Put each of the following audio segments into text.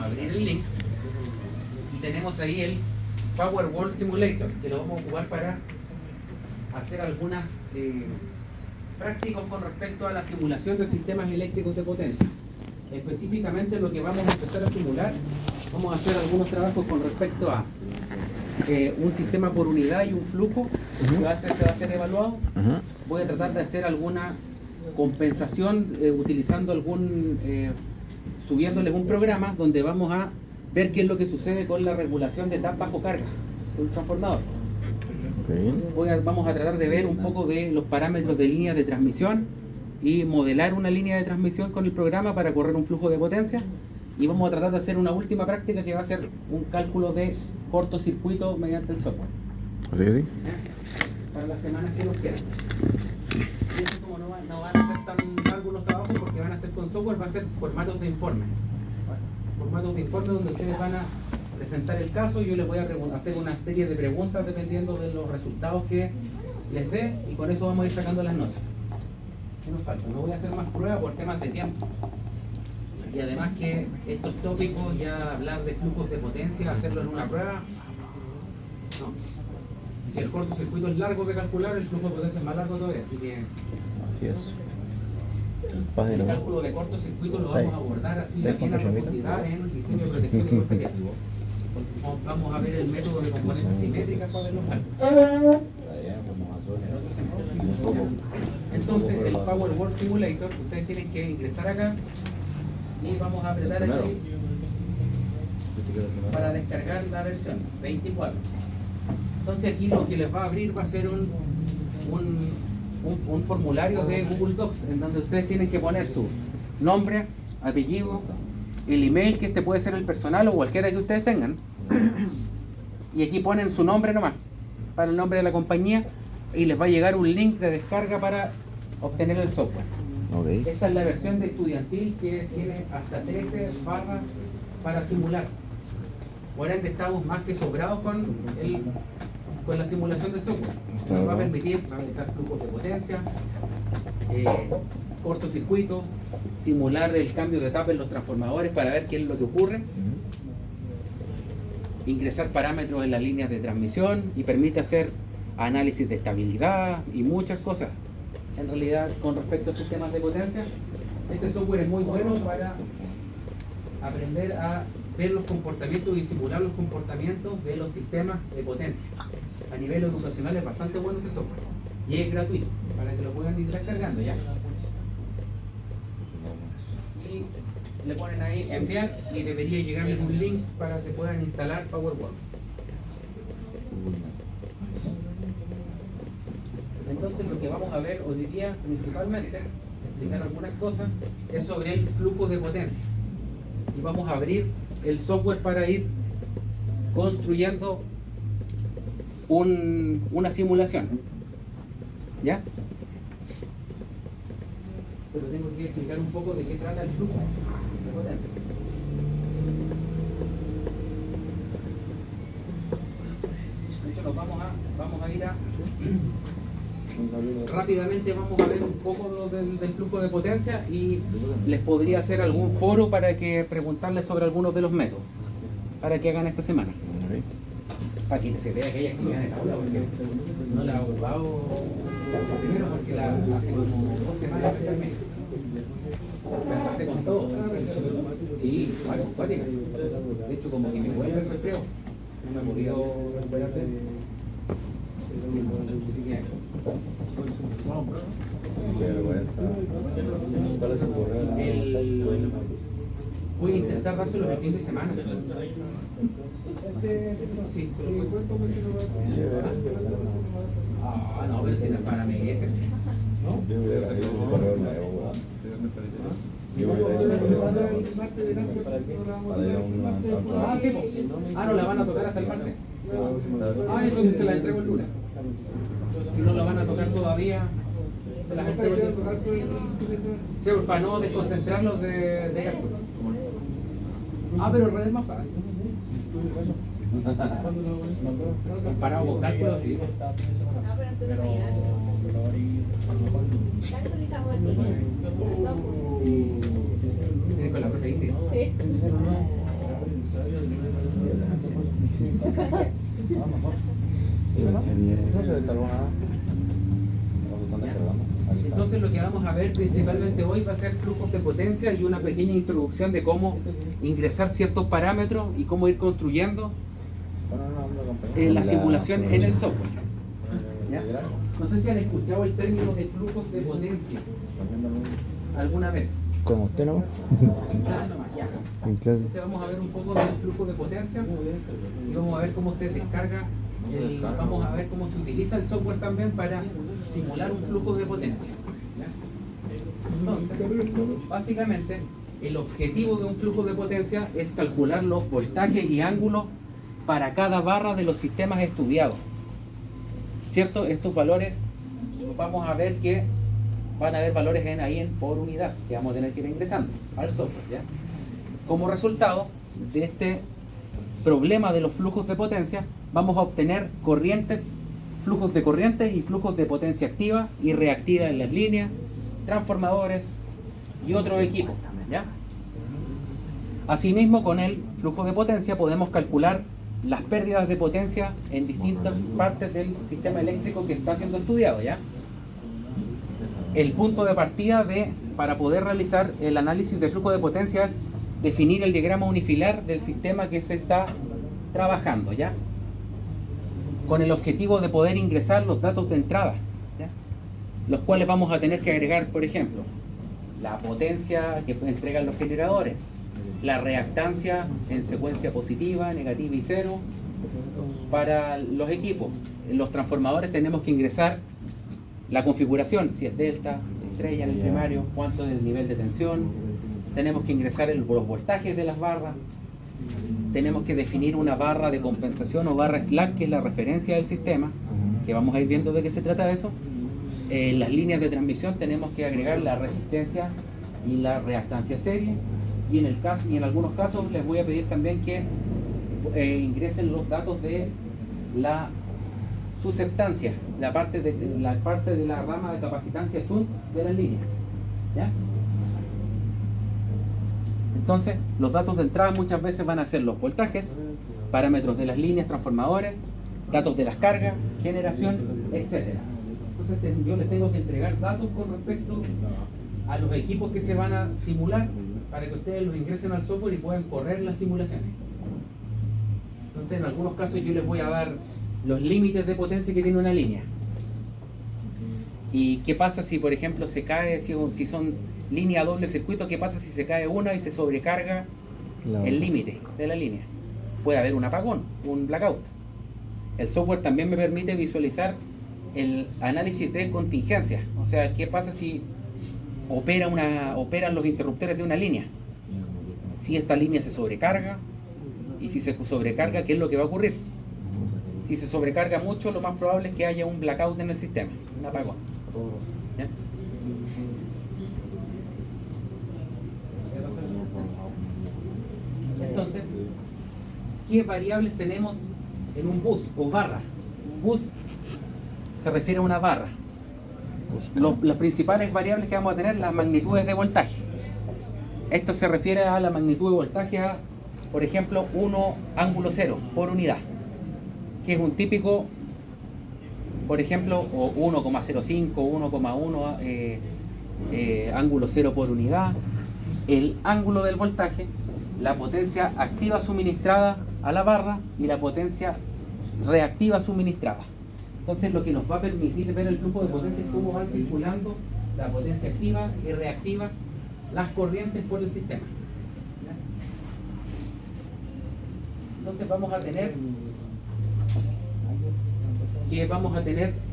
abrir el link y tenemos ahí el Powerwall Simulator, que lo vamos a ocupar para hacer algunas prácticas con respecto a la simulación de sistemas eléctricos de potencia. Específicamente lo que vamos a empezar a simular, vamos a hacer algunos trabajos con respecto a un sistema por unidad y un flujo que va a ser evaluado. Voy a tratar de hacer alguna compensación utilizando subiéndoles un programa donde vamos a ver qué es lo que sucede con la regulación de tap bajo carga de un transformador. Vamos a tratar de ver un poco de los parámetros de líneas de transmisión y modelar una línea de transmisión con el programa para correr un flujo de potencia, y vamos a tratar de hacer una última práctica que va a ser un cálculo de cortocircuito mediante el software. Para las semanas que nos quedan. Y eso, como no van a ser tan largos los trabajos porque van a ser con software, va a ser formatos de informe. Formatos de informe donde ustedes van a presentar el caso y yo les voy a hacer una serie de preguntas dependiendo de los resultados que les dé, y con eso vamos a ir sacando las notas. ¿Qué nos falta? No voy a hacer más pruebas por temas de tiempo. Y además que estos tópicos, ya hablar de flujos de potencia, hacerlo en una prueba, no. Si el cortocircuito es largo de calcular, el flujo de potencia es más largo todavía. Así que así es. el cálculo de cortocircuito lo vamos a abordar así bien a profundidad en diseño de protección y corte. Vamos a ver el método de componentes simétricas para ver los cálculos. Entonces, el Powerwall Simulator, ustedes tienen que ingresar acá y vamos a apretar aquí para descargar la versión 24. Entonces aquí lo que les va a abrir va a ser un formulario de Google Docs en donde ustedes tienen que poner su nombre, apellido, el email, que este puede ser el personal o cualquiera que ustedes tengan, y aquí ponen su nombre nomás, para el nombre de la compañía, y les va a llegar un link de descarga para obtener el software. Esta es la versión de estudiantil que tiene hasta 13 barras para simular. Por ende estamos más que sobrados con la simulación de software. Nos va a permitir analizar flujos de potencia, cortocircuito, simular el cambio de etapa en los transformadores para ver qué es lo que ocurre, ingresar parámetros en las líneas de transmisión, y permite hacer análisis de estabilidad y muchas cosas. En realidad, con respecto a sistemas de potencia, este software es muy bueno para aprender a ver los comportamientos y simular los comportamientos de los sistemas de potencia. A nivel educacional es bastante bueno este software y es gratuito para que lo puedan ir descargando ya. Y le ponen ahí enviar y debería llegarles un link para que puedan instalar Powerwall. Entonces lo que vamos a ver hoy día principalmente, explicar algunas cosas, es sobre el flujo de potencia. Y vamos a abrir el software para ir construyendo una simulación. ¿Ya? Pero tengo que explicar un poco de qué trata el flujo de potencia. Entonces vamos a ir a... Rápidamente vamos a ver un poco del flujo de potencia, y les podría hacer algún foro para que preguntarles sobre algunos de los métodos para que hagan esta semana, para que se vea aquella actividad de la aula, porque no la he ocupado primero porque hace como 2 semanas se terminó. Me pasé con todo. Sí, cuática. De hecho, como que me vuelve el resfriado. No me he podido recuperar de voy a intentar dárselo el fin de semana. Sí, no, pero si no es para mí ese. No la van a tocar hasta el martes. Entonces se la entrego el lunes. Si no la van a tocar todavía, se las entrego el lunes. Sí, para no desconcentrarlos de cálculo. Pero red es más fácil. Comparado con cálculo, sí. ¿Tienes con la proteína? Sí. ver principalmente hoy va a ser flujos de potencia y una pequeña introducción de cómo ingresar ciertos parámetros y cómo ir construyendo la simulación en el software. ¿Ya? No sé si han escuchado el término de flujos de potencia alguna vez. ¿Con usted no? En clase nomás, ya. Entonces vamos a ver un poco del flujo de potencia y vamos a ver cómo se descarga, vamos a ver cómo se utiliza el software también para simular un flujo de potencia. ¿Ya? Entonces, básicamente, el objetivo de un flujo de potencia es calcular los voltajes y ángulos para cada barra de los sistemas estudiados. ¿Cierto? Estos valores, vamos a ver que van a haber valores por unidad que vamos a tener que ir ingresando al software, ¿ya? Como resultado de este problema de los flujos de potencia, vamos a obtener flujos de corrientes y flujos de potencia activa y reactiva en las líneas, transformadores y otros equipos, ¿ya? Asimismo, con el flujo de potencia podemos calcular las pérdidas de potencia en distintas partes del sistema eléctrico que está siendo estudiado, ¿ya? El punto de partida para poder realizar el análisis de flujo de potencia es definir el diagrama unifilar del sistema que se está trabajando, ¿ya? Con el objetivo de poder ingresar los datos de entrada, ¿ya? Los cuales vamos a tener que agregar, por ejemplo, la potencia que entregan los generadores, la reactancia en secuencia positiva, negativa y cero para los equipos. En los transformadores tenemos que ingresar la configuración, si es delta, estrella en el primario, cuánto es el nivel de tensión, tenemos que ingresar los voltajes de las barras, tenemos que definir una barra de compensación o barra slack, que es la referencia del sistema, que vamos a ir viendo de qué se trata eso. Las líneas de transmisión tenemos que agregar la resistencia y la reactancia serie, y en algunos casos les voy a pedir también que ingresen los datos de la susceptancia, la parte de la rama de capacitancia shunt de las líneas, ¿ya? Entonces, los datos de entrada muchas veces van a ser los voltajes, parámetros de las líneas, transformadores, datos de las cargas, generación, etc. Entonces, yo les tengo que entregar datos con respecto a los equipos que se van a simular para que ustedes los ingresen al software y puedan correr las simulaciones. Entonces, en algunos casos yo les voy a dar los límites de potencia que tiene una línea. ¿Y qué pasa si, por ejemplo, se cae, si son línea doble circuito, qué pasa si se cae una y se sobrecarga el límite de la línea? Puede haber un apagón, un blackout. El software también me permite visualizar el análisis de contingencia. O sea, ¿qué pasa si operan los interruptores de una línea? Si esta línea se sobrecarga, y si se sobrecarga, ¿qué es lo que va a ocurrir? Si se sobrecarga mucho, lo más probable es que haya un blackout en el sistema, un apagón. ¿Ya? Entonces, ¿qué variables tenemos en un bus o barra? Un bus se refiere a una barra. Las principales variables que vamos a tener, las magnitudes de voltaje. Esto se refiere a la magnitud de voltaje a, por ejemplo, 1 ángulo 0 por unidad, que es un típico, por ejemplo, o 1,05, 1,1 ángulo 0 por unidad. El ángulo del voltaje, la potencia activa suministrada a la barra y la potencia reactiva suministrada. Entonces, lo que nos va a permitir ver el flujo de potencia es cómo van circulando la potencia activa y reactiva, las corrientes por el sistema. ¿Ya? Entonces vamos a tener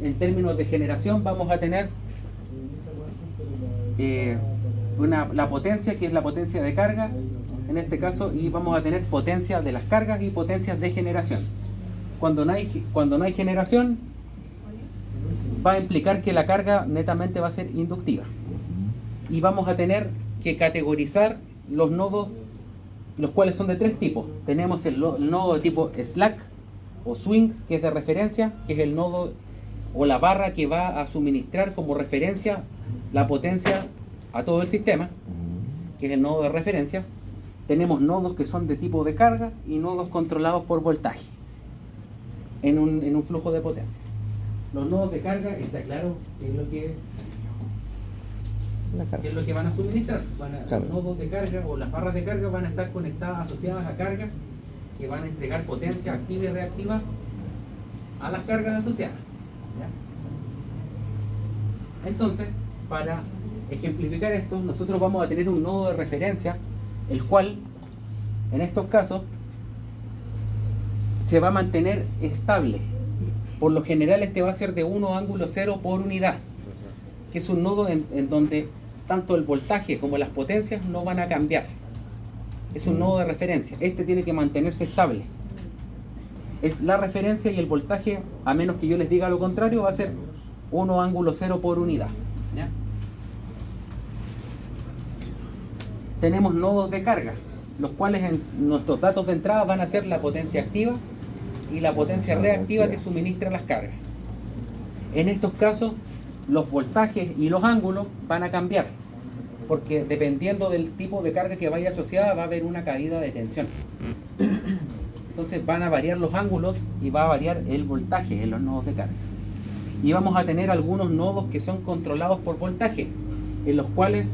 en términos de generación, vamos a tener la potencia, que es la potencia de carga en este caso, y vamos a tener potencia de las cargas y potencias de generación. Cuando no hay generación, va a implicar que la carga netamente va a ser inductiva, y vamos a tener que categorizar los nodos, los cuales son de tres tipos. Tenemos el nodo de tipo slack o swing, que es de referencia, que es el nodo o la barra que va a suministrar como referencia la potencia a todo el sistema, que es el nodo de referencia. Tenemos nodos que son de tipo de carga y nodos controlados por voltaje en un flujo de potencia. Los nodos de carga, está claro que es lo que que es lo que van a suministrar. Claro. Los nodos de carga o las barras de carga van a estar conectadas, asociadas a cargas que van a entregar potencia activa y reactiva a las cargas asociadas. ¿Ya? Entonces, para ejemplificar esto, nosotros vamos a tener un nodo de referencia, el cual, en estos casos, se va a mantener estable. Por lo general este va a ser de 1 ángulo 0 por unidad, que es un nodo en donde tanto el voltaje como las potencias no van a cambiar. Es un nodo de referencia. Este tiene que mantenerse estable. Es la referencia y el voltaje, a menos que yo les diga lo contrario, va a ser 1 ángulo 0 por unidad. ¿Ya? Tenemos nodos de carga, los cuales en nuestros datos de entrada van a ser la potencia activa y la potencia reactiva que suministra las cargas. En estos casos, los voltajes y los ángulos van a cambiar, porque dependiendo del tipo de carga que vaya asociada va a haber una caída de tensión. Entonces van a variar los ángulos y va a variar el voltaje en los nodos de carga. Y vamos a tener algunos nodos que son controlados por voltaje, en los cuales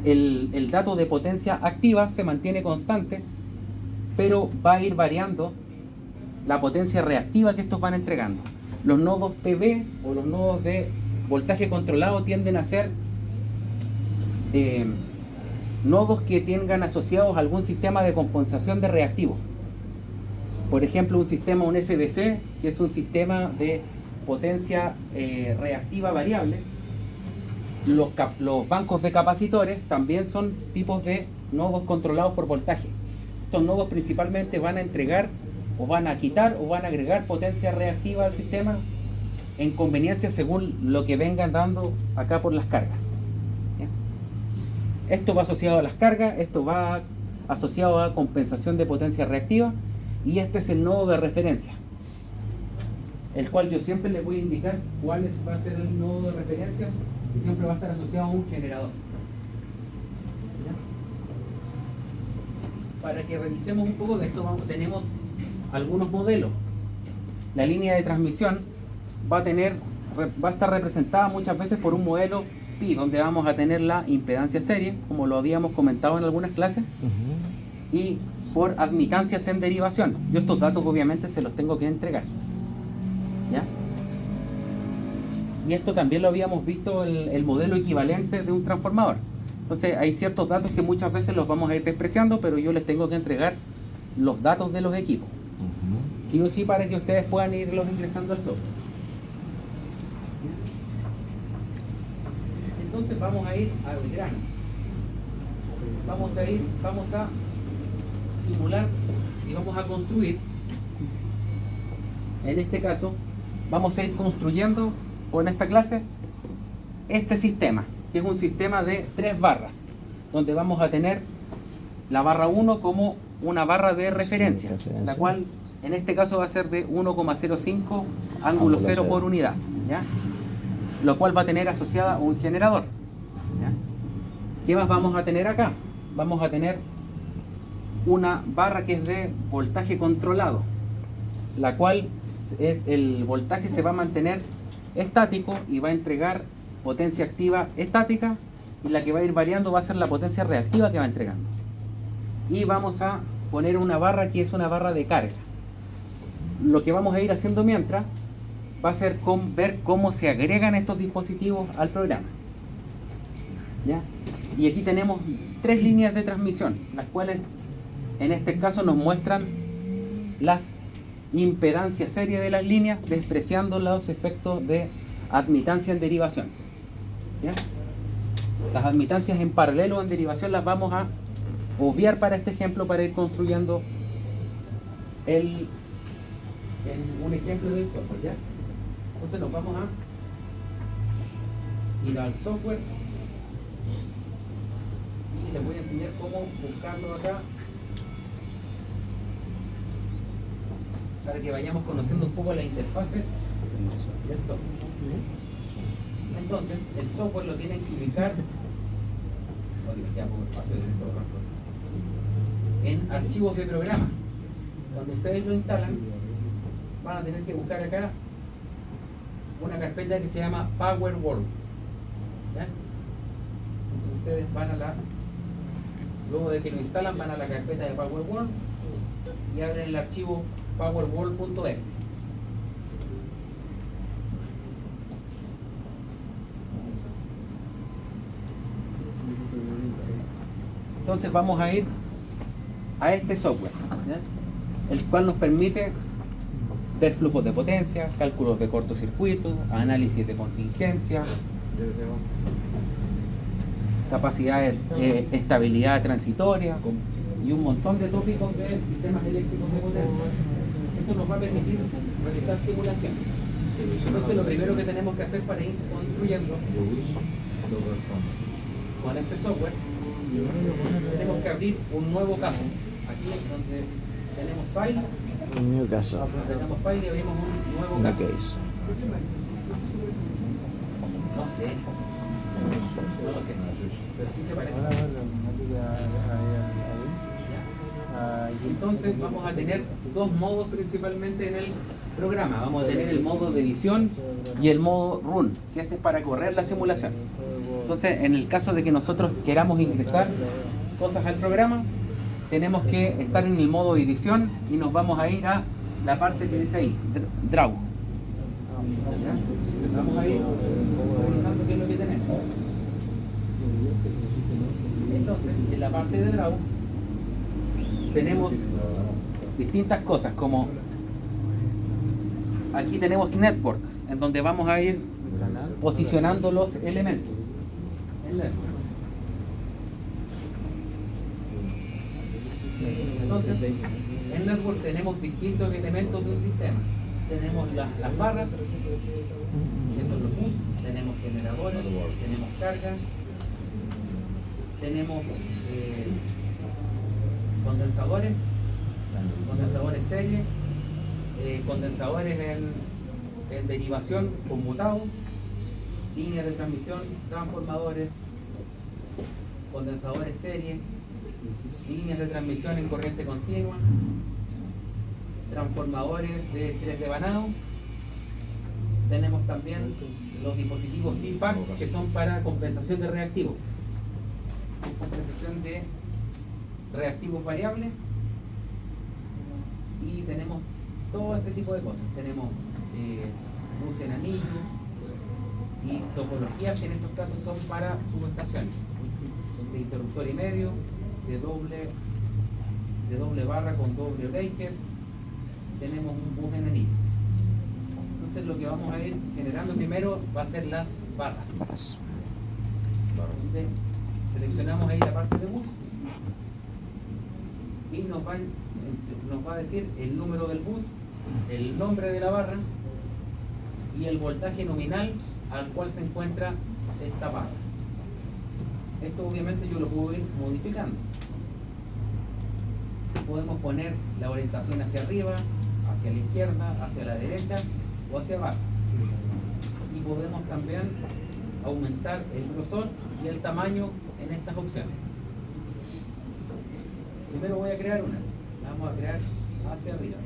el dato de potencia activa se mantiene constante, pero va a ir variando la potencia reactiva que estos van entregando. Los nodos PV o los nodos de voltaje controlado tienden a ser nodos que tengan asociados algún sistema de compensación de reactivos. Por ejemplo, un SBC, que es un sistema de potencia reactiva variable. Los bancos de capacitores también son tipos de nodos controlados por voltaje. Estos nodos principalmente van a entregar o van a quitar o van a agregar potencia reactiva al sistema en conveniencia según lo que vengan dando acá por las cargas. ¿Ya? Esto va asociado a las cargas, esto va asociado a compensación de potencia reactiva, y este es el nodo de referencia, el cual yo siempre les voy a indicar cuál va a ser el nodo de referencia, y siempre va a estar asociado a un generador. ¿Ya? Para que revisemos un poco de esto, tenemos algunos modelos. La línea de transmisión va a estar representada muchas veces por un modelo pi, donde vamos a tener la impedancia serie, como lo habíamos comentado en algunas clases, y por admitancias en derivación. Yo estos datos obviamente se los tengo que entregar. ¿Ya? Y esto también lo habíamos visto en el modelo equivalente de un transformador. Entonces hay ciertos datos que muchas veces los vamos a ir despreciando, pero yo les tengo que entregar los datos de los equipos. Sí o sí, para que ustedes puedan irlos ingresando al software. Entonces vamos a ir al grano. Vamos a simular y vamos a construir. En este caso, vamos a ir construyendo con esta clase este sistema, que es un sistema de 3 barras, donde vamos a tener la barra 1 como una barra de referencia, la cual en este caso va a ser de 1,05 ángulo 0 por unidad, ¿ya? Lo cual va a tener asociada un generador. ¿Ya? ¿Qué más vamos a tener acá? Vamos a tener una barra que es de voltaje controlado, la cual el voltaje se va a mantener estático y va a entregar potencia activa estática, y la que va a ir variando va a ser la potencia reactiva que va entregando. Y vamos a poner una barra que es una barra de carga. Lo que vamos a ir haciendo mientras va a ser ver cómo se agregan estos dispositivos al programa. ¿Ya? Y aquí tenemos 3 líneas de transmisión, las cuales en este caso nos muestran las impedancias serie de las líneas, despreciando los efectos de admitancia en derivación. ¿Ya? Las admitancias en paralelo o en derivación las vamos a obviar para este ejemplo, para ir construyendo un ejemplo del software. ¿Ya? Entonces nos vamos a ir al software y les voy a enseñar cómo buscarlo acá, para que vayamos conociendo un poco la interfase del software. Entonces, el software lo tienen que ubicar, en archivos de programa. Cuando ustedes lo instalan, van a tener que buscar acá una carpeta que se llama PowerWorld. ¿Ya? Entonces ustedes van a luego de que lo instalan, van a la carpeta de PowerWall y abren el archivo powerwall.exe. Entonces vamos a ir a este software, ¿ya? El cual nos permite ver flujos de potencia, cálculos de cortocircuito, análisis de contingencia, capacidad de estabilidad transitoria y un montón de tópicos de sistemas eléctricos de potencia. Esto nos va a permitir realizar simulaciones. Entonces lo primero que tenemos que hacer para ir construyendo con este software, tenemos que abrir un nuevo campo. Aquí donde tenemos file, New caso. apretamos file y abrimos un nuevo caso. Case. No sé, no lo sé, pero sí se parece. Entonces vamos a tener dos modos principalmente en el programa. Vamos a tener el modo de edición y el modo run, que este es para correr la simulación. Entonces, en el caso de que nosotros queramos ingresar cosas al programa, tenemos que estar en el modo edición y nos vamos a ir a la parte que dice ahí, draw. ¿Ya? Vamos a ir revisando qué es lo que tenemos. Entonces, en la parte de draw tenemos distintas cosas, como aquí tenemos network, en donde vamos a ir posicionando los elementos. Entonces, en network tenemos distintos elementos de un sistema. Tenemos las barras, que son los bus, tenemos generadores, tenemos carga, tenemos condensadores serie, condensadores en derivación conmutado, líneas de transmisión, transformadores, condensadores serie, líneas de transmisión en corriente continua, transformadores de estrés devanado. Tenemos también los dispositivos DFAX, que son para compensación de reactivos. Compensación de reactivos variables. Y tenemos todo este tipo de cosas. Tenemos luz en anillo y topologías que en estos casos son para subestaciones. De interruptor y medio, de doble barra con doble breaker. Tenemos un bus en anillo. Entonces lo que vamos a ir generando primero va a ser las barras. Seleccionamos ahí la parte de bus y nos va a decir el número del bus, el nombre de la barra y el voltaje nominal al cual se encuentra esta barra. Esto obviamente yo lo puedo ir modificando. Podemos poner la orientación hacia arriba, hacia la izquierda, hacia la derecha o hacia abajo. Y podemos también aumentar el grosor y el tamaño en estas opciones. Primero voy a crear una. La vamos a crear hacia arriba.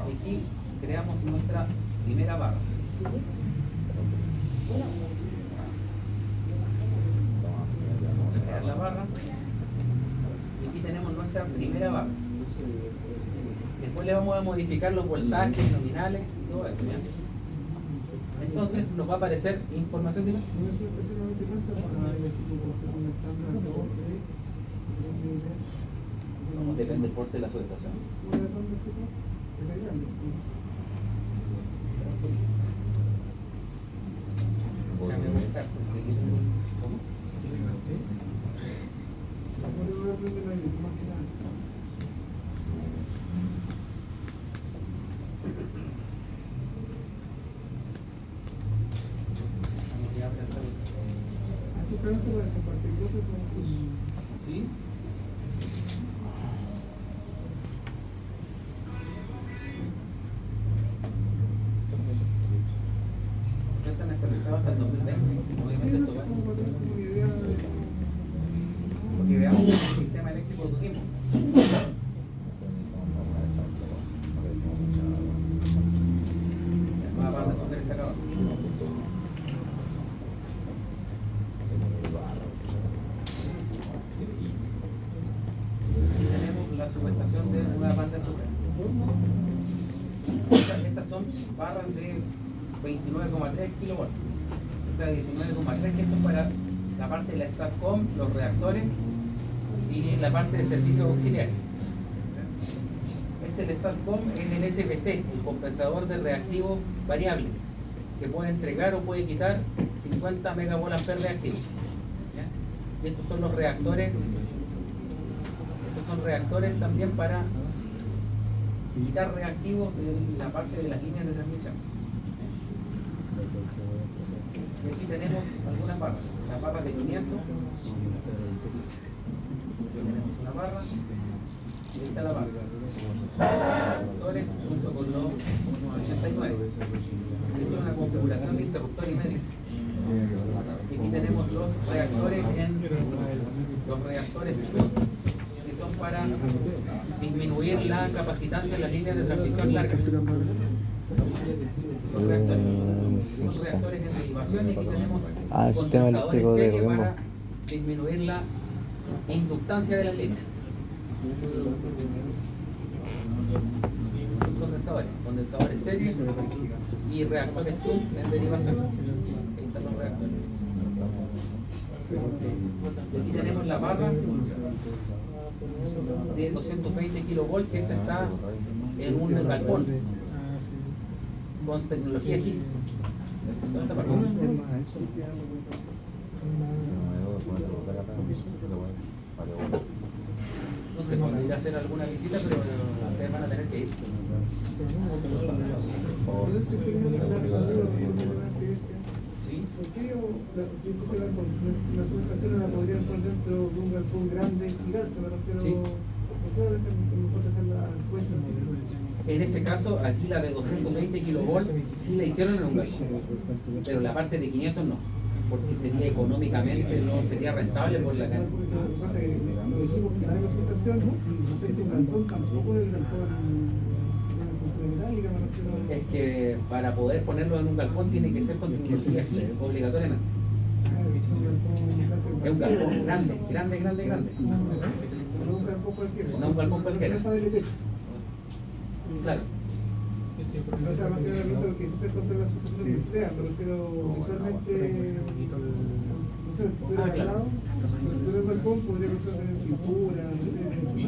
Y aquí creamos nuestra primera barra. Vamos a crear la barra. Y aquí tenemos nuestra primera barra. Después le vamos a modificar los voltajes nominales y todo eso, ¿ya? Entonces nos va a aparecer información de... No, depende del porte de la subestación. Déjame buscar, porque aquí tengo- ¿cómo? ¿Sí? Ya están actualizados hasta el 2020. Obviamente esto va. Porque veamos el sistema eléctrico que tuvimos. La nueva banda azúcar está acá abajo. estas son barras de 29,3 kilovolts, o sea 19,3, que esto es para la parte de la STATCOM, los reactores y la parte de servicios auxiliares. Este el STATCOM es el SPC, el compensador de reactivo variable, que puede entregar o puede quitar 50 megavoltampere reactivos. Y estos son los reactores, estos son reactores también para quitar reactivos de la parte de las líneas de transmisión. Y aquí tenemos algunas barras, las barras de 500. Aquí tenemos una barra y ahí está la barra. Reactores junto con los 89. Esto es una configuración de interruptor y medio. Y aquí tenemos los reactores que son para disminuir la capacitancia de las líneas de transmisión largas. Los reactores son reactores en derivación, y aquí tenemos el sistema eléctrico de serie Coquimbo. para disminuir la inductancia de las líneas. Condensadores series y reactores Shunt en derivación. Ahí están los reactores. Y aquí tenemos la barra de 220 kilovolts, que esta está en un galpón con tecnología GIS. ¿Dónde está parte? No sé cuándo ir a hacer alguna visita, pero ustedes van a tener que ir. ¿Sí? ¿Por qué la subestación la podrían poner dentro de un galpón grande y gigante? Me refiero. Sí. ¿Por qué mejor hacer la encuesta? En ese caso, aquí la de 220 kilovolts sí la hicieron en un galpón, pero la parte de 500 no, porque sería económicamente, no sería rentable por la cantidad. Lo que pasa es que lo dijimos que la subestación, un galpón tampoco es el galpón metálica, me refiero. Es que para poder ponerlo en un galpón tiene que ser con tecnología GIS obligatoriamente. Es un galpón grande. No un galpón cualquiera. No un galpón cualquiera. Claro. No se va a mantener lo que siempre contra la subestación es fea, me refiero visualmente. No sé, estuviera al lado, pero el galpón podría tener pintura, no sé.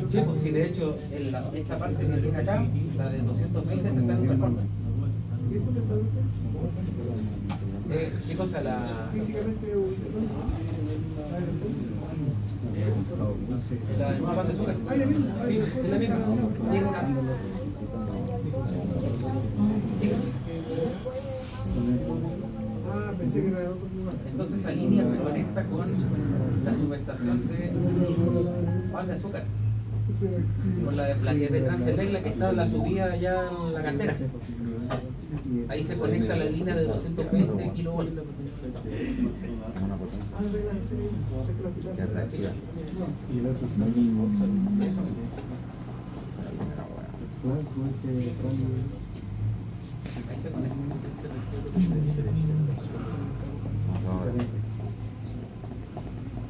Sí, pues sí, de hecho, esta parte que viene acá, la de 220, está en un galpón. ¿Y eso te traduce? ¿Qué cosa? Físicamente, La nueva pan de azúcar. Ah, la misma. Sí, es la misma. Tiene una. Ah, pensé que era de otro lugar. Entonces esa línea se conecta con la subestación de pan de azúcar, con la que es de Transelec, la que está en la subida allá en la cantera. Ahí se conecta la línea de 220 kilovolts. Que es la chica. Eso. Ahí se conecta.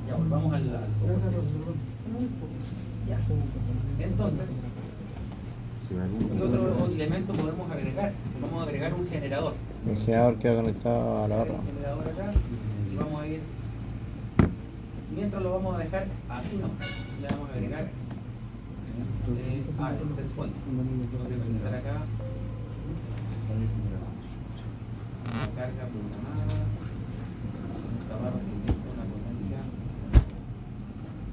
Ya volvamos al ya. Entonces, ¿qué otro elemento podemos agregar? Vamos a agregar un generador. El generador queda conectado a la barra. Un generador acá, y vamos a ir, mientras lo vamos a dejar así, no, le vamos a agregar el set point. Vamos a utilizar acá una carga programada, esta barra se inyecta una potencia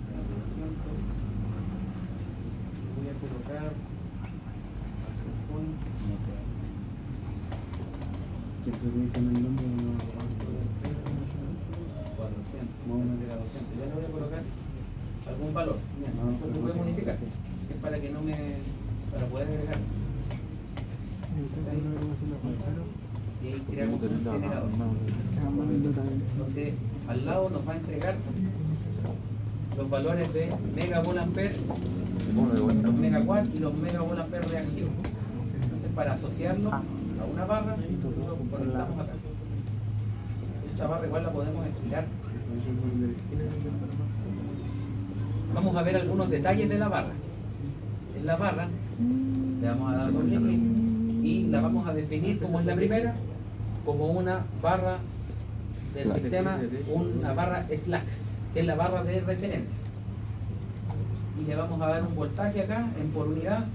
de 200. Voy a colocar al set point 400, vamos a meter a 200. Ya le voy a colocar algún valor. Bien, esto se puede modificar. Es para que no me. Para poder agregar. Y ahí creamos un generador. Donde al lado nos va a entregar los valores de megavoltampere, los megawatt y los megavoltampere reactivos. Entonces, para asociarlo a una barra, nosotros conectamos acá. Esta barra igual la podemos estirar. Vamos a ver algunos detalles de la barra. En la barra le vamos a dar doble clic y y la vamos a definir como es la primera, como una barra del sistema, una barra slack, que es la barra de referencia. Y le vamos a dar un voltaje acá en por unidad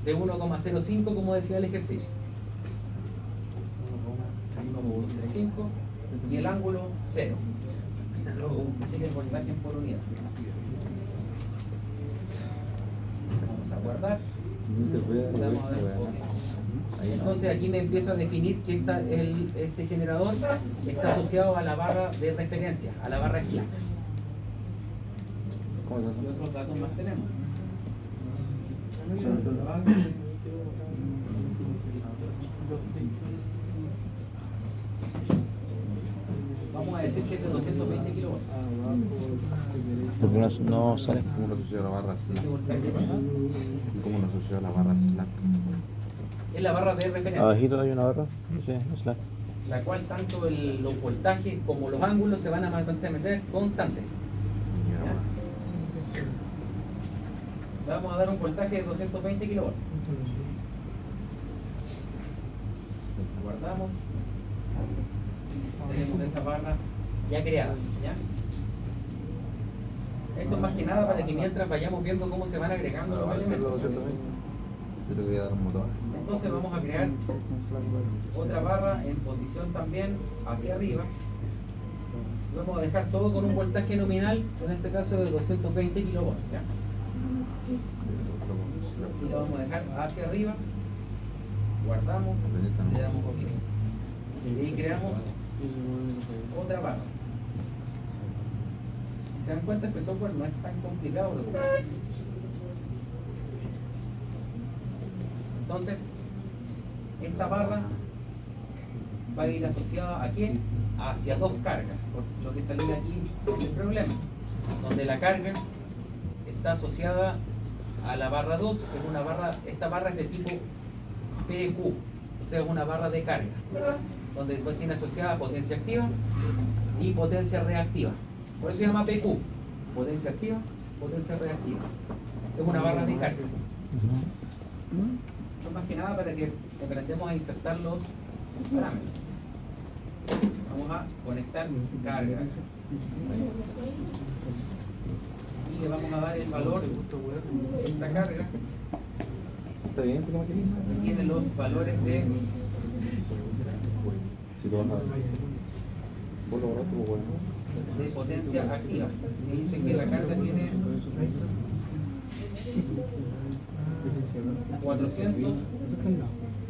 de 1,05, como decía el ejercicio. 1,05 y el ángulo 0. Este es el voltaje en por unidad. Vamos a guardar. Vamos a ver. Entonces aquí me empieza a definir que este generador está asociado a la barra de referencia, a la barra slack. ¿Qué otros datos más tenemos? Vamos a decir que es de 220 kilovatios. Porque no sale. ¿Cómo lo asoció a la barra slack? ¿Cómo lo asoció a la barra slack? Es la barra de referencia, Abajito hay una barra. Sí, slack. la cual tanto los voltajes como los ángulos se van a mantener constantes. Le vamos a dar un voltaje de 220 kilovatios. Guardamos. Tenemos esa barra ya creada. ¿Ya? Esto es más que nada para que mientras vayamos viendo cómo se van agregando los elementos. Yo le voy a dar un motor. Entonces vamos a crear otra barra en posición también hacia arriba. Vamos a dejar todo con un voltaje nominal, en este caso de 220 kilovatios. ¿Ya? Y lo vamos a dejar hacia arriba. Guardamos, le damos OK. Y ahí creamos otra barra. Si se dan cuenta, este software no es tan complicado de ocupar. Entonces, esta barra va a ir asociada ¿a qué? Hacia dos cargas. Por lo que salía aquí es el problema. Donde la carga está asociada a la barra 2, que es una barra, esta barra es de tipo PQ, o sea, es una barra de carga, donde después tiene asociada potencia activa y potencia reactiva. Por eso se llama PQ, potencia activa, potencia reactiva. Es una barra de carga. Esto más que nada para que aprendamos a insertar los parámetros. Vamos a conectar carga. Y le vamos a dar el valor de esta carga. ¿Está bien? Tiene los valores de Si lo vas a... ¿Vos lo borraste, pues bueno? de potencia activa. Me dice que la carga tiene 400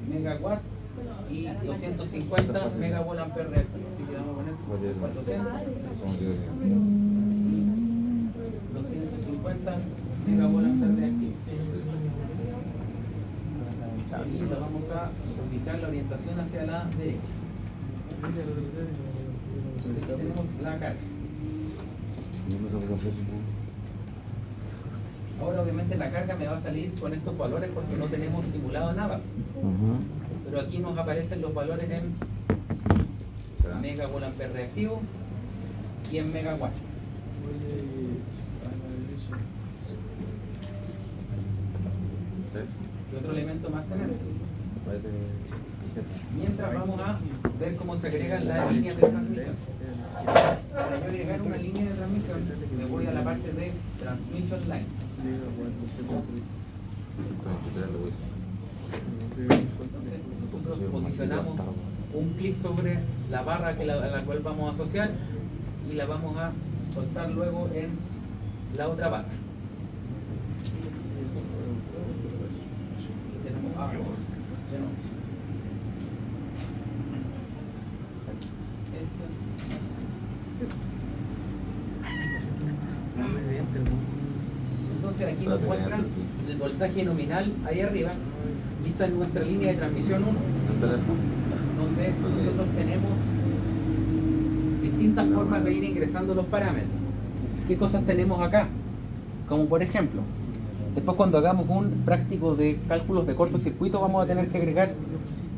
megawatts y 250 megavolt ampere reactivo. Así que vamos a poner 400 y 250 megavolt ampere reactivo. Y lo vamos a ubicar la orientación hacia la derecha. Entonces aquí tenemos la carga. Ahora obviamente la carga me va a salir con estos valores porque no tenemos simulado nada. Pero aquí nos aparecen los valores en megavolt ampere reactivo y en megawatts. ¿Qué otro elemento más tenemos? Mientras vamos a ver cómo se agregan las líneas de transmisión. Para yo agregar una línea de transmisión, me voy a la parte de Transmission Line. Entonces nosotros posicionamos un clic sobre la barra a la cual vamos a asociar y la vamos a soltar luego en la otra barra. Y tenemos entonces aquí nos muestra el voltaje nominal ahí arriba y esta es nuestra línea de transmisión 1, donde nosotros tenemos distintas formas de ir ingresando los parámetros. ¿Qué cosas tenemos acá? Como por ejemplo, después cuando hagamos un práctico de cálculos de cortocircuito vamos a tener que agregar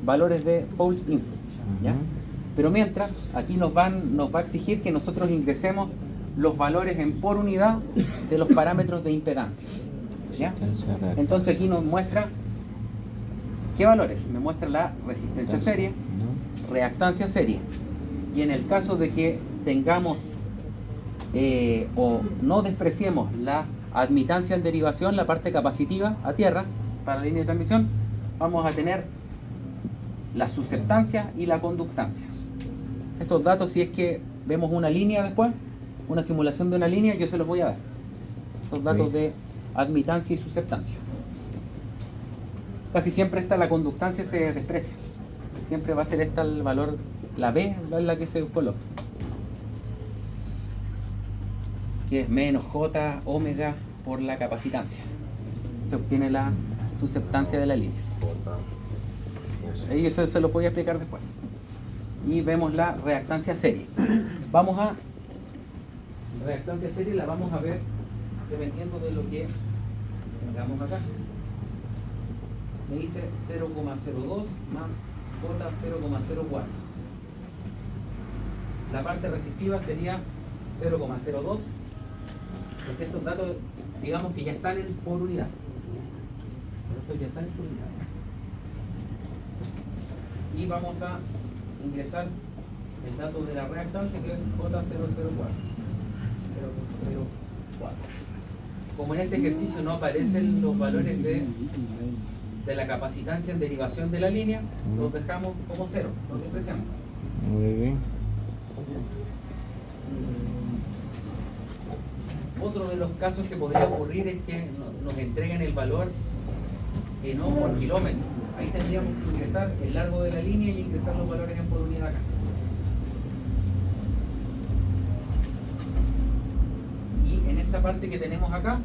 valores de fault info, ¿ya? Pero mientras, aquí nos va a exigir que nosotros ingresemos los valores en por unidad de los parámetros de impedancia, ¿ya? Entonces aquí nos muestra ¿Qué valores? Me muestra la resistencia serie, reactancia serie. Y en el caso de que tengamos o no despreciemos la admitancia en derivación, la parte capacitiva a tierra para la línea de transmisión, vamos a tener la susceptancia y la conductancia. Estos datos, si es que vemos una línea después, una simulación de una línea, yo se los voy a dar. Estos datos de admitancia y susceptancia. Casi siempre la conductancia se desprecia. Siempre va a ser esta el valor, la B es la que se coloca. Que es menos J omega por la capacitancia. Se obtiene la susceptancia de la línea. Eso se lo voy a explicar después. Y vemos la reactancia serie. Vamos a reactancia serie, la vamos a ver dependiendo de lo que tengamos acá. Me dice 0,02 más J 0,04. La parte resistiva sería 0,02, porque estos datos, digamos que ya están por unidad. Estos ya están por unidad. Y vamos a ingresar el dato de la reactancia, que es J004. Como en este ejercicio no aparecen los valores de la capacitancia en derivación de la línea, los dejamos como cero, los despreciamos. Muy bien. Otro de los casos que podría ocurrir es que nos entreguen el valor en ohm por kilómetro. Ahí tendríamos que ingresar el largo de la línea y ingresar los valores en por unidad acá. Y en esta parte que tenemos acá,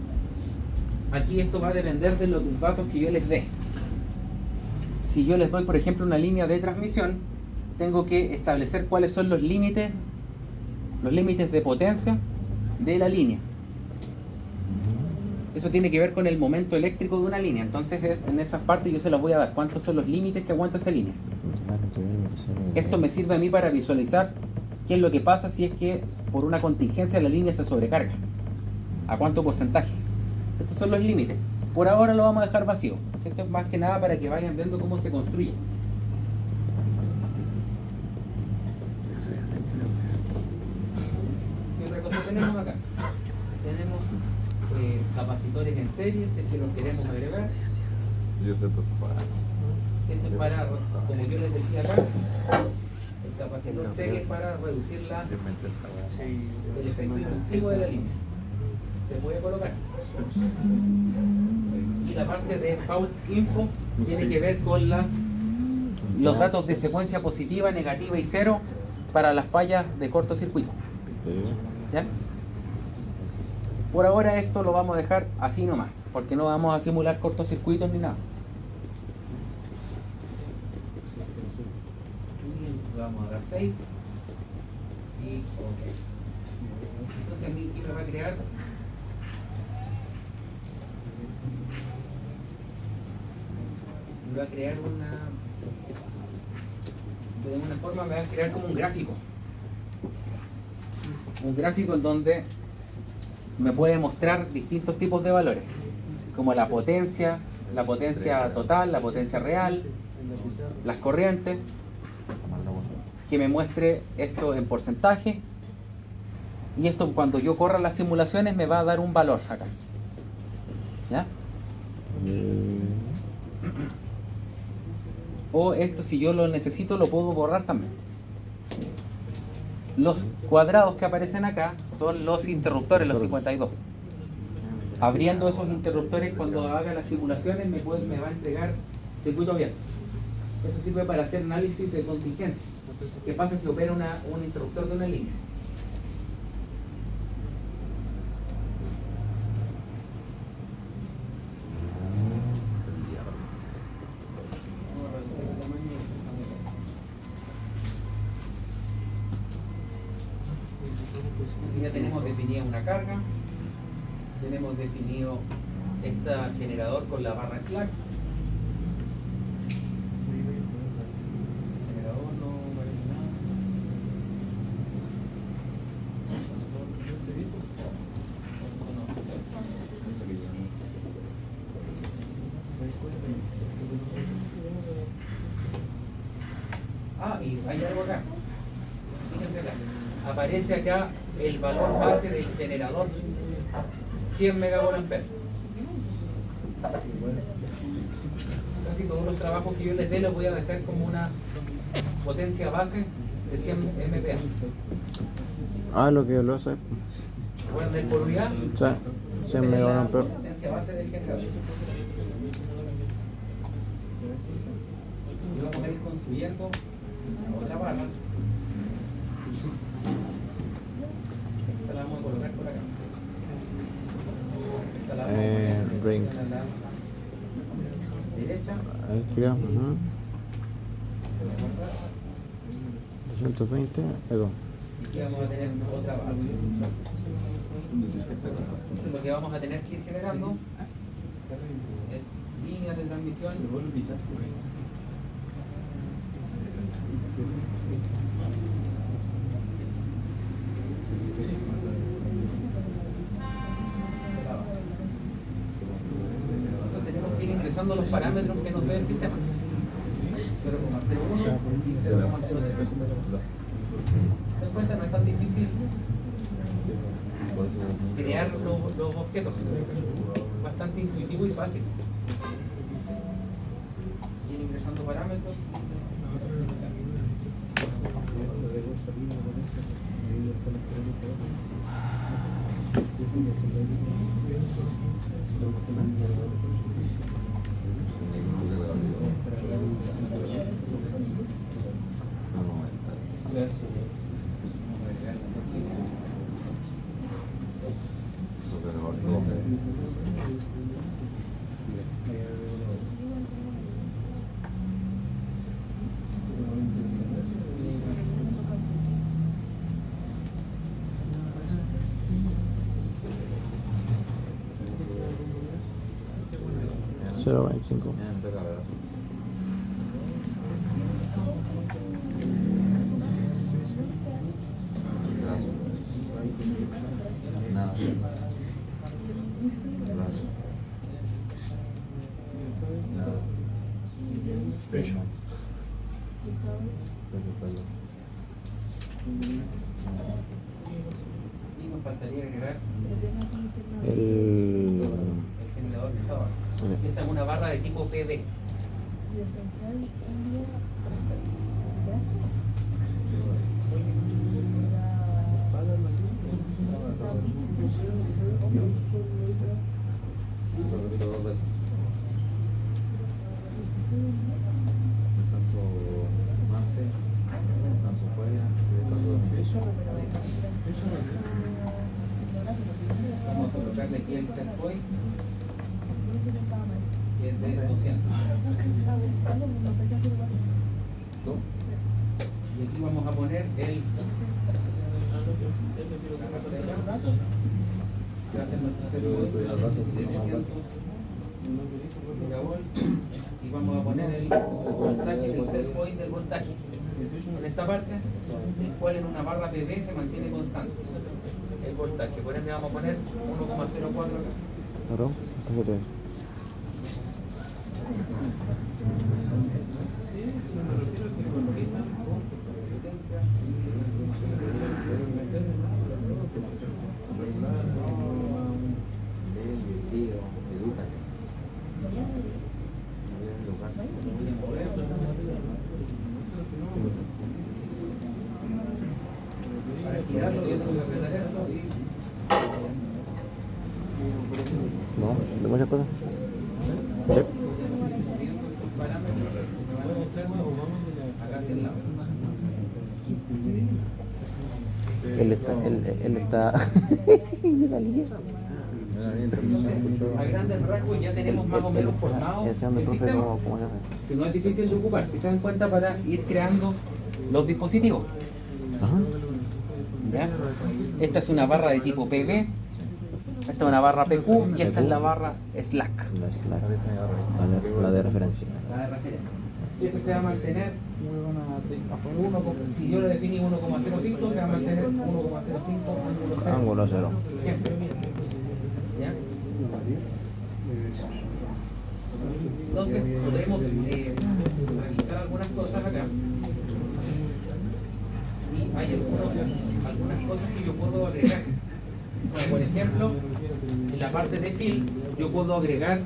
aquí esto va a depender de los datos que yo les dé. Si yo les doy, por ejemplo, una línea de transmisión, tengo que establecer cuáles son los límites de potencia de la línea. Eso tiene que ver con el momento eléctrico de una línea. Entonces, en esas partes yo se las voy a dar. ¿Cuántos son los límites que aguanta esa línea? Esto me sirve a mí para visualizar qué es lo que pasa si es que por una contingencia la línea se sobrecarga. ¿A cuánto porcentaje? Estos son los límites. Por ahora lo vamos a dejar vacío. Esto es más que nada para que vayan viendo cómo se construye. ¿Qué otra cosa tenemos acá? Tenemos capacitores en serie, si es que los queremos agregar. Esto es para, como yo les decía acá, el capacitor serie es para reducir el efecto inductivo de la línea. Se puede colocar. Y la parte de fault info tiene que ver con los datos de secuencia positiva, negativa y cero para las fallas de cortocircuito. ¿Ya? Por ahora esto lo vamos a dejar así nomás, porque no vamos a simular cortocircuitos ni nada. Y vamos a dar save. Y ok. Entonces aquí me va a crear de una forma me va a crear como un gráfico en donde me puede mostrar distintos tipos de valores, como la potencia total, la potencia real, las corrientes, que me muestre esto en porcentaje, y esto cuando yo corra las simulaciones me va a dar un valor acá. ¿Ya? O esto, si yo lo necesito, lo puedo borrar también. Los cuadrados que aparecen acá son los interruptores, los 52. Abriendo esos interruptores, cuando haga las simulaciones me va a entregar circuito abierto. Eso sirve para hacer análisis de contingencia. ¿Qué pasa si opera un interruptor de una línea? Así ya tenemos definida una carga, tenemos definido este generador con la barra slack. Generador no parece nada. y hay algo acá. Fíjense acá. Aparece acá el valor base del generador, 100 megavoltamperios. Casi todos los trabajos que yo les dé los voy a dejar como una potencia base de 100 MPa. Ah, lo que lo hace. Bueno, del por unidad, O sea, 100 megavoltamperios. la potencia base del generador. Y vamos a ir construyendo otra barra. Esta la vamos a colocar por acá. Esta la vamos a poner en ring. posición a la derecha. Eléctrica, 220, ego. Y aquí vamos a tener otra barra. Entonces lo que vamos a tener que ir generando es líneas de transmisión. Nosotros tenemos que ir ingresando los parámetros que nos ve el sistema. 0,01 y 0,03. ¿Se dan cuenta? No es tan difícil crear los objetos. Bastante intuitivo y fácil. Ir ingresando parámetros. Cero 25. Nada. Y nos faltaría agregar El generador que está abajo. Sí. Esta es una barra de tipo PV. Vamos a colocarle aquí el set point, que es de 200. Y aquí vamos a poner el que va a ser nuestro set point de 200 megavolt, y vamos a poner el voltaje, el set point del voltaje en esta parte, el cual en una barra PV se mantiene constante el voltaje. Por ende vamos a poner 1,04 acá. ¿Claro? Fíjate. Para girarlo yo tengo que apretar esto y No, de muchas cosas. Sí. parámetros me van a mostrar acá hacia el lado. Él está. Entonces, a grandes rasgos ya tenemos más o menos formado el sistema, que no es difícil de ocupar, si se dan cuenta, para ir creando los dispositivos. Ajá. ¿Ya? Esta es una barra de tipo PV, esta es una barra PQ y esta es la barra Slack, La de referencia. la de referencia. Y ese se va a mantener, si yo le definí 1,05, se va a mantener 1,05 Ángulo cero. siempre. ¿Ya? Entonces podemos revisar algunas cosas acá. hay algunas cosas que yo puedo agregar. Bueno, por ejemplo, en la parte de fill yo puedo agregar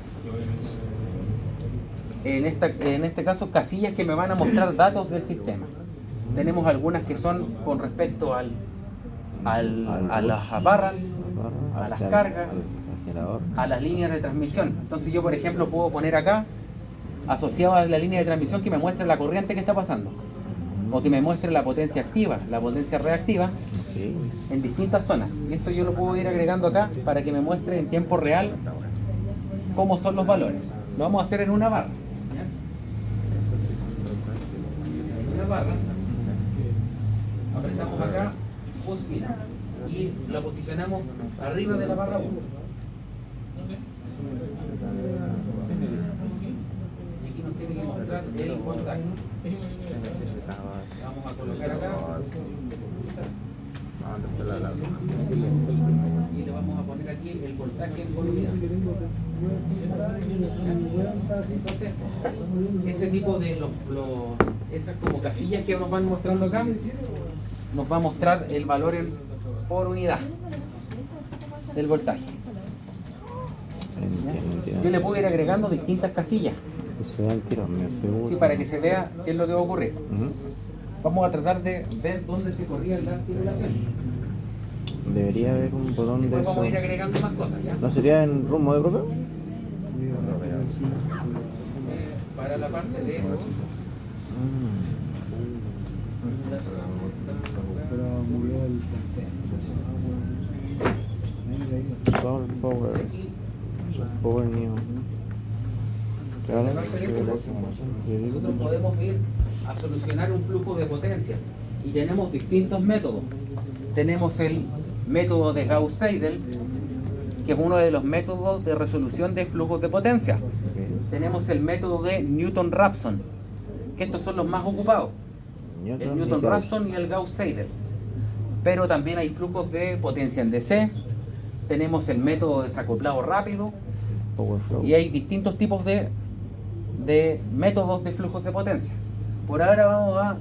en este caso casillas que me van a mostrar datos del sistema. Tenemos algunas que son con respecto a las barras, a las cargas, a las líneas de transmisión. Entonces yo, por ejemplo, puedo poner acá, asociado a la línea de transmisión, que me muestre la corriente que está pasando, o que me muestre la potencia activa, la potencia reactiva, en distintas zonas. Y esto yo lo puedo ir agregando acá para que me muestre en tiempo real cómo son los valores. Lo vamos a hacer en una barra. ¿Ya? En una barra, apretamos acá, push in, y la posicionamos arriba de la barra 1. Y aquí nos tiene que mostrar el voltaje. Vamos a colocar acá y le vamos a poner aquí el voltaje en por unidad. Entonces, ese tipo de esas como casillas que nos van mostrando acá nos va a mostrar el valor por unidad del voltaje. Yo le puedo ir agregando distintas casillas. Se vea el tiro, me pregunto. Sí, para que se vea qué es lo que va a ocurrir. Vamos a tratar de ver dónde se corría la simulación. Debería haber un botón de Después eso. vamos a ir agregando más cosas, ¿ya? ¿No sería en rumbo de propio? Para la parte de... Sol Power. Sol Power New. Claro, Nosotros podemos ir a solucionar un flujo de potencia y tenemos distintos métodos. Tenemos el método de Gauss-Seidel, que es uno de los métodos de resolución de flujos de potencia. Tenemos el método de Newton-Raphson, que estos son los más ocupados. El Newton-Raphson y el Gauss-Seidel. Pero también hay flujos de potencia en DC. Tenemos el método de desacoplado rápido. Y hay distintos tipos de métodos de flujos de potencia. Por ahora vamos a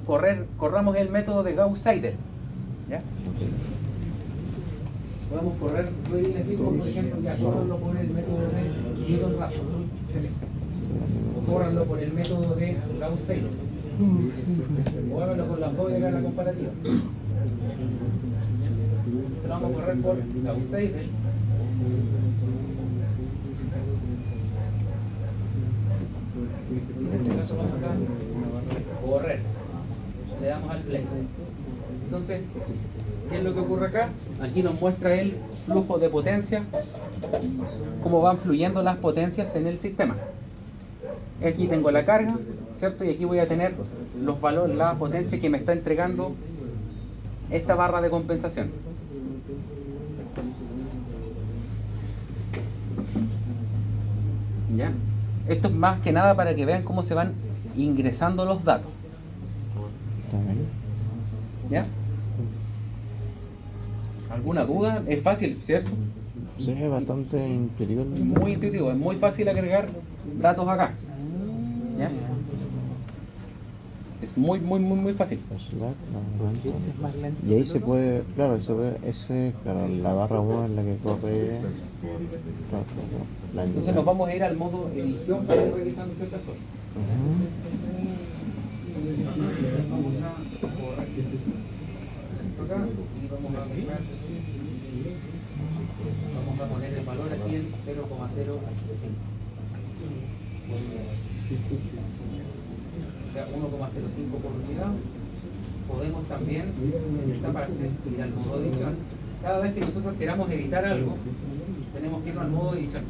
corramos el método de Gauss-Seidel. ¿Ya? Podemos correr, yo les digo, por ejemplo, ya córranlo por el método de Newton-Raphson, o córranlo por el método de Gauss-Seidel, o háganlo con las dos y hagan la comparativa. Se lo vamos a correr por Gauss-Seidel. En este caso vamos a correr, le damos al play. Entonces, ¿qué es lo que ocurre acá? Aquí nos muestra el flujo de potencia, cómo van fluyendo las potencias en el sistema. Aquí tengo la carga, ¿cierto? Y aquí voy a tener los valores, la potencia que me está entregando esta barra de compensación. ¿Ya? Esto es más que nada para que vean cómo se van ingresando los datos. ¿Ya? ¿Alguna duda? Es fácil, ¿cierto? Sí, es bastante intuitivo. Muy intuitivo, es muy fácil agregar datos acá. ¿Ya? Es muy fácil. Y ahí se puede, claro, claro, la barra 1 es la que corre. Claro, Entonces nos vamos a ir al modo edición para ir revisando ciertas cosas. Vamos a borrar esto acá y vamos a agregar. Vamos a poner el valor aquí en 0,075. O sea, 1,05 por unidad. Podemos también, en esta parte, ir al modo edición. Cada vez que nosotros queramos editar algo, tenemos que irnos al modo edición.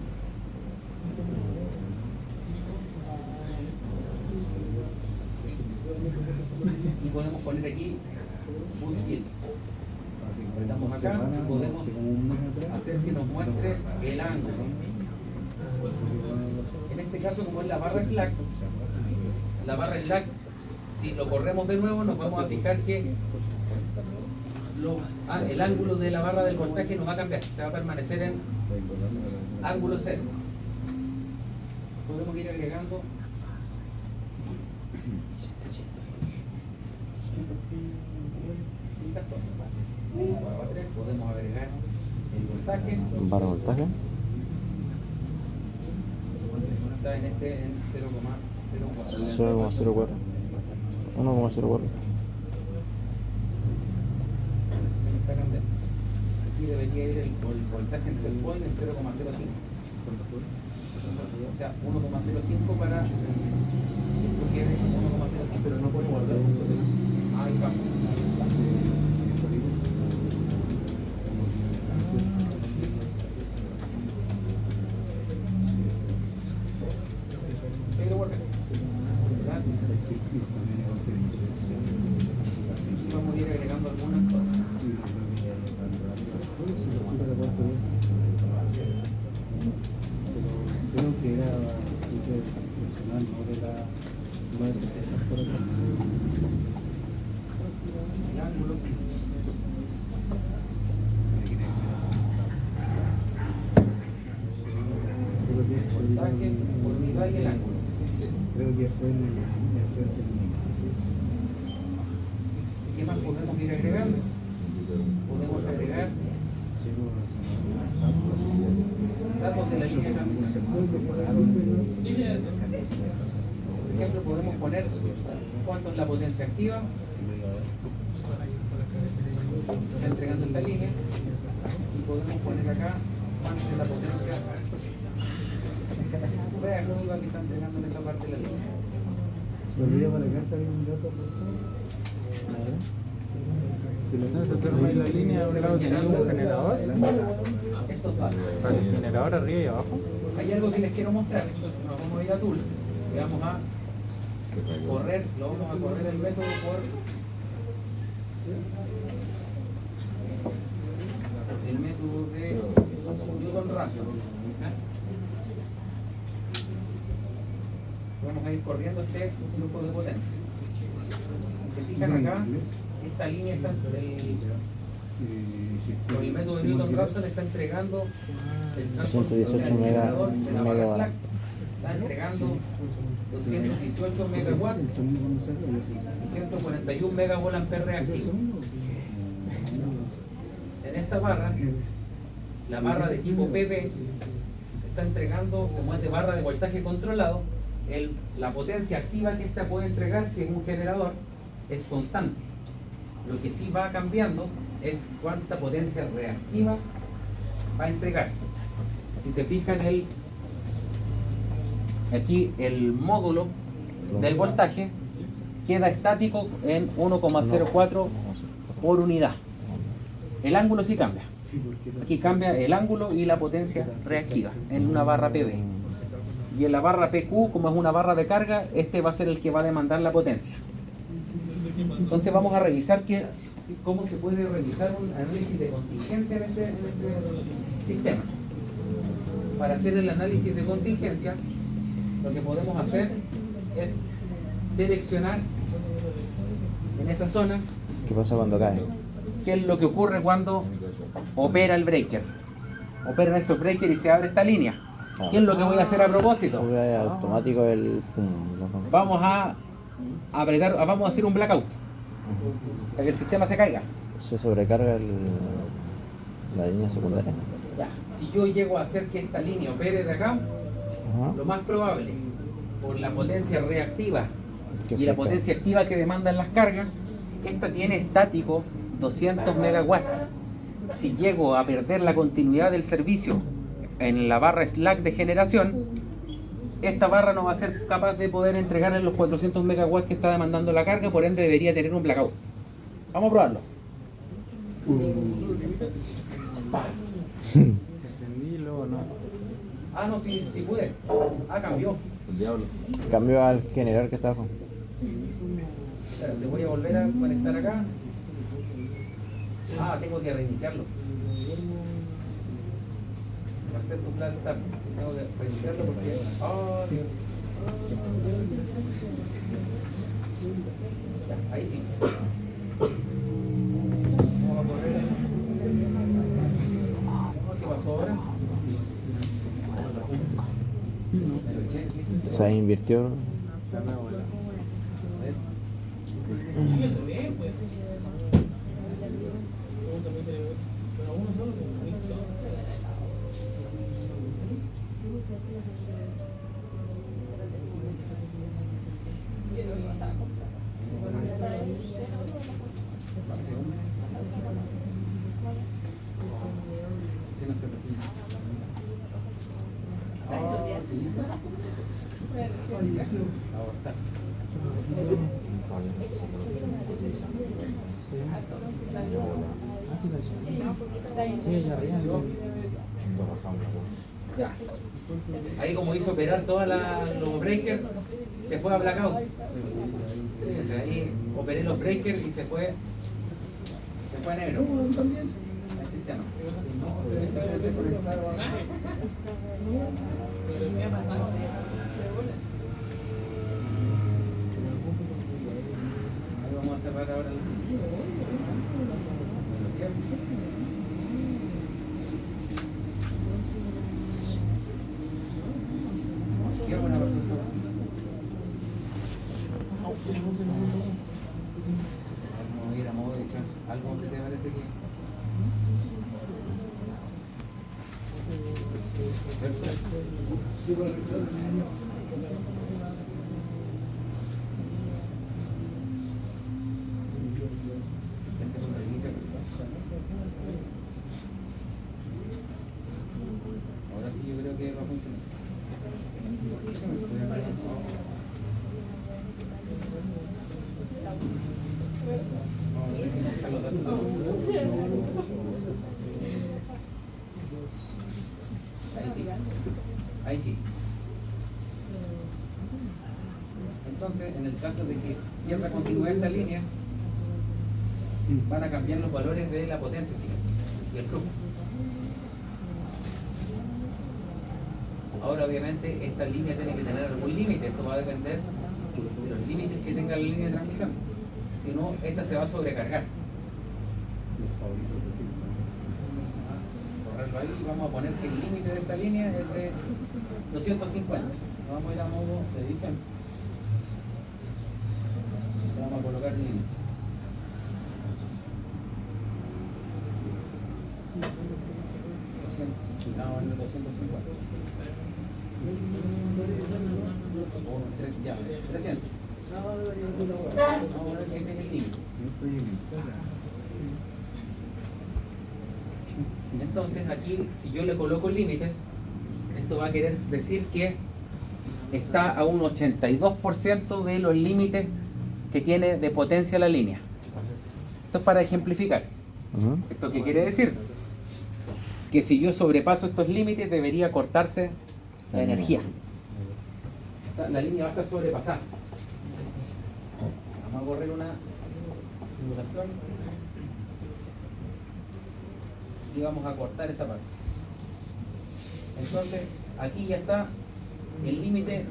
Y podemos poner aquí push in. Apretamos acá y podemos hacer que nos muestre el ángulo. En este caso, como es la barra slack, si lo corremos de nuevo, nos vamos a fijar que el ángulo de la barra del voltaje no va a cambiar, se va a permanecer en ángulo cero. Podemos ir agregando distintas cosas. Barra 3, podemos agregar el voltaje. Barra voltaje. Está en este en 0,04. 0,04. 1,04. Se me está cambiando. Aquí debería ir el voltaje en set point en 0,05. O sea, 1,05 para esto quede 1,05. Pero no puede guardar puntos de la... Ahí va. Pero guarda. ¿Verdad? Y vamos a ir agregando algunas cosas. Creo que era personal, no de la... No de El ángulo. Voltaje, por unidad y el ángulo. Creo que fue el... ¿Qué más podemos ir agregando? Podemos agregar datos de la línea de transmisión. Por ejemplo, podemos poner cuánto es la potencia activa. Está entregando esta línea. Y podemos poner acá cuánto es la potencia reactiva que está entregando en esa parte de la línea. Volvía para casa, había un dato por todo. Si lo No, se termina la línea, a un lado tenemos un generador. Estos datos. Para el generador arriba y abajo. Hay algo que les quiero mostrar. Nos vamos a ir a Tools y vamos a correr, lo vamos a correr el método por el método de Newton Raphson. Vamos a ir corriendo este grupo de potencia. Si se fijan acá, esta línea está con el método de Newton Raphson está entregando el 118 megawatts. está entregando 218 megawatts y 141 megavolt-ampere reactivo. En esta barra, la barra de tipo PP está entregando, como es de barra de voltaje controlado, la potencia activa que esta puede entregar si es un generador es constante. Lo que sí va cambiando es cuánta potencia reactiva va a entregar. Si se fijan, aquí el módulo del voltaje queda estático en 1,04 por unidad. El ángulo sí cambia. Aquí cambia el ángulo y la potencia reactiva en una barra PV. Y en la barra PQ, como es una barra de carga, este va a ser el que va a demandar la potencia. Entonces vamos a revisar cómo se puede realizar un análisis de contingencia en este sistema. Para hacer el análisis de contingencia, lo que podemos hacer es seleccionar en esa zona ¿Qué pasa cuando cae? qué es lo que ocurre cuando opera el breaker. Operan estos breakers y se abre esta línea. ¿Qué es lo que voy a hacer a propósito? Sube automático el... Vamos a apretar, vamos a hacer un blackout para que el sistema se caiga. Se sobrecarga la línea secundaria. Ya, si yo llego a hacer que esta línea opere de acá, Ajá. lo más probable, por la potencia reactiva Que y se la cae. potencia activa que demandan las cargas, esta tiene estático 200 megawatts. Si llego a perder la continuidad del servicio en la barra slack de generación, esta barra no va a ser capaz de poder entregarle los 400 megawatts que está demandando la carga, por ende debería tener un blackout. Vamos a probarlo. Entendí, luego no. Ah, no, sí pude. Ah, cambió. El diablo. Cambio al generador que está abajo. Espérate, voy a volver a conectar acá. Ah, tengo que reiniciarlo. Para hacer tu flat start, tengo que reiniciarlo porque... Oh, Dios. Ya, ahí sí. Vamos a correr. ¿Qué pasó ahora? Se invirtió. Falleció. Abortar. Sí, ya arriba. Ya. Ahí como hizo operar todos los breakers, se fue a blackout. Fíjense, ahí operé los breakers y se fue a negro. También. El sistema. No se desconectaron. Ahí vamos a cerrar ahora el chef. ¿Qué buena persona? Vamos a ir a modo de edición. ¿Algo que te parece que? Ahora sí yo creo que va a funcionar. ¿Por qué se me fue acá? Vamos a tener que buscar los datos. Ahí sí. Ahí sí. Entonces, en el caso de que pierda continuidad esta línea, van a cambiar los valores de la potencia, fíjense, y el flujo. Ahora, obviamente, esta línea tiene que tener algún límite. Esto va a depender de los límites que tenga la línea de transmisión. Si no, esta se va a sobrecargar. Correrlo ahí y vamos a poner que el límite de esta línea es de 250. Vamos a ir a modo de edición. Vamos a colocar el límite. Estamos en el 250. Ya, 300. Vamos a poner que ese es el límite. Entonces aquí, si yo le coloco límites, esto va a querer decir que está a un 82% de los límites que tiene de potencia la línea. Esto es para ejemplificar. ¿Esto qué quiere decir? Que si yo sobrepaso estos límites debería cortarse la energía. La línea va a estar sobrepasada. Vamos a correr una simulación y vamos a cortar esta parte. Entonces aquí ya está el límite,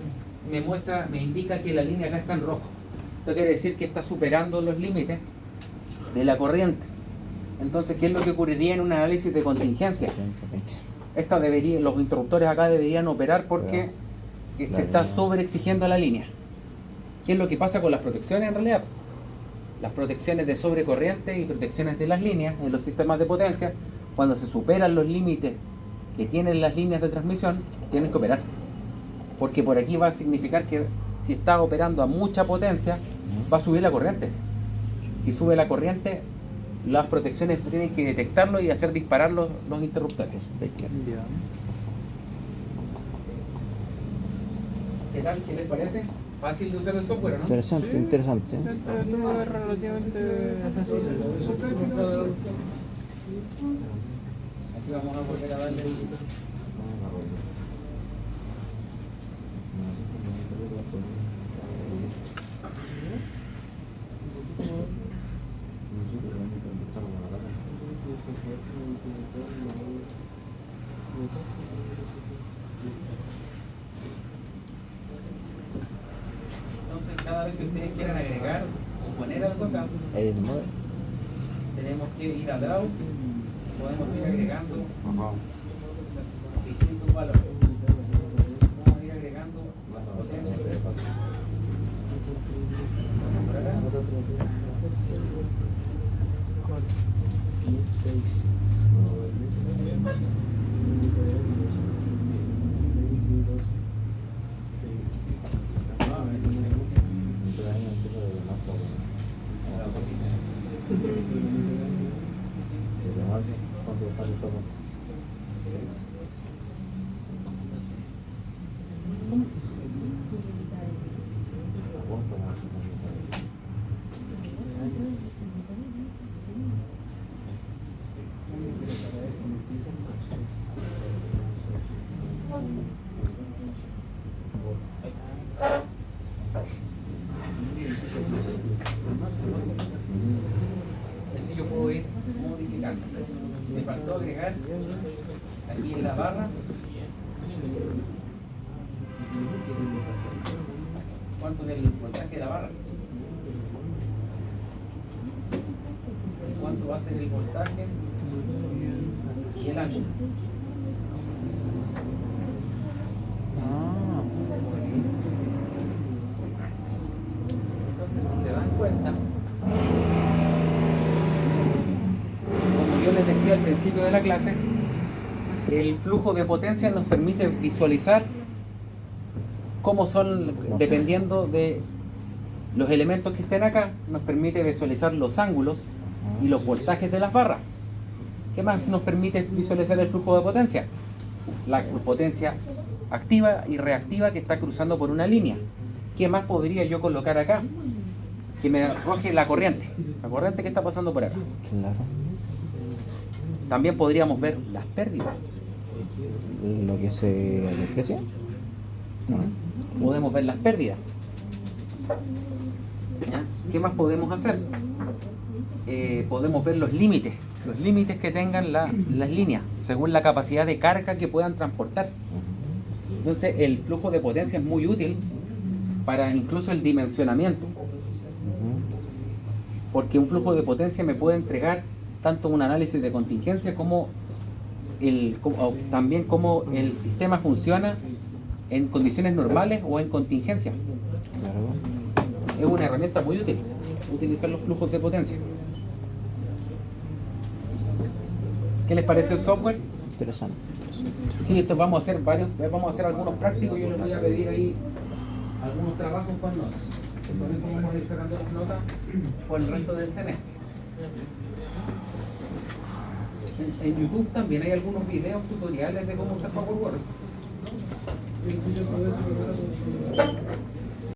me indica que la línea acá está en rojo. Esto quiere decir que está superando los límites de la corriente. Entonces, ¿qué es lo que ocurriría en un análisis de contingencia? Los interruptores acá deberían operar porque se está sobreexigiendo la línea. ¿Qué es lo que pasa con las protecciones en realidad? Las protecciones de sobrecorriente y protecciones de las líneas en los sistemas de potencia, cuando se superan los límites que tienen las líneas de transmisión, tienen que operar. Porque por aquí va a significar que si está operando a mucha potencia, va a subir la corriente. Si sube la corriente, las protecciones tienen que detectarlo y hacer disparar los interruptores. ¿Qué tal? ¿Qué les parece? Fácil de usar el software, ¿no? Interesante, interesante. Todo es relativamente sencillo. Aquí vamos a volver a darle el... Entonces, cada vez que ustedes quieran agregar o poner algo acá, tenemos que ir a Draw, podemos ir agregando distintos valores. Vamos a ir agregando las potencias de por acá. Así yo puedo ir modificando. Me faltó agregar aquí en la barra cuánto es el voltaje de la barra y cuánto va a ser el voltaje y el ancho. Entonces, si se dan cuenta, como yo les decía al principio de la clase, el flujo de potencia nos permite visualizar cómo son, dependiendo de los elementos que estén acá, nos permite visualizar los ángulos y los voltajes de las barras. ¿Qué más nos permite visualizar el flujo de potencia? La potencia activa y reactiva que está cruzando por una línea. ¿Qué más podría yo colocar acá? Que me arroje la corriente que está pasando por acá. Claro. También podríamos ver las pérdidas. Lo que se desprecia. Podemos ver las pérdidas. ¿Ya? ¿Qué más podemos hacer? Podemos ver los límites que tengan las líneas, según la capacidad de carga que puedan transportar. Entonces el flujo de potencia es muy útil para incluso el dimensionamiento, porque un flujo de potencia me puede entregar tanto un análisis de contingencia como también cómo el sistema funciona en condiciones normales o en contingencia. Claro. Es una herramienta muy útil utilizar los flujos de potencia. ¿Qué les parece el software? Interesante. Sí, esto vamos a hacer algunos prácticos. Yo les voy a pedir ahí algunos trabajos con notas. Con eso vamos a ir sacando las notas por el resto del semestre. En YouTube también hay algunos videos tutoriales de cómo usar PowerWord.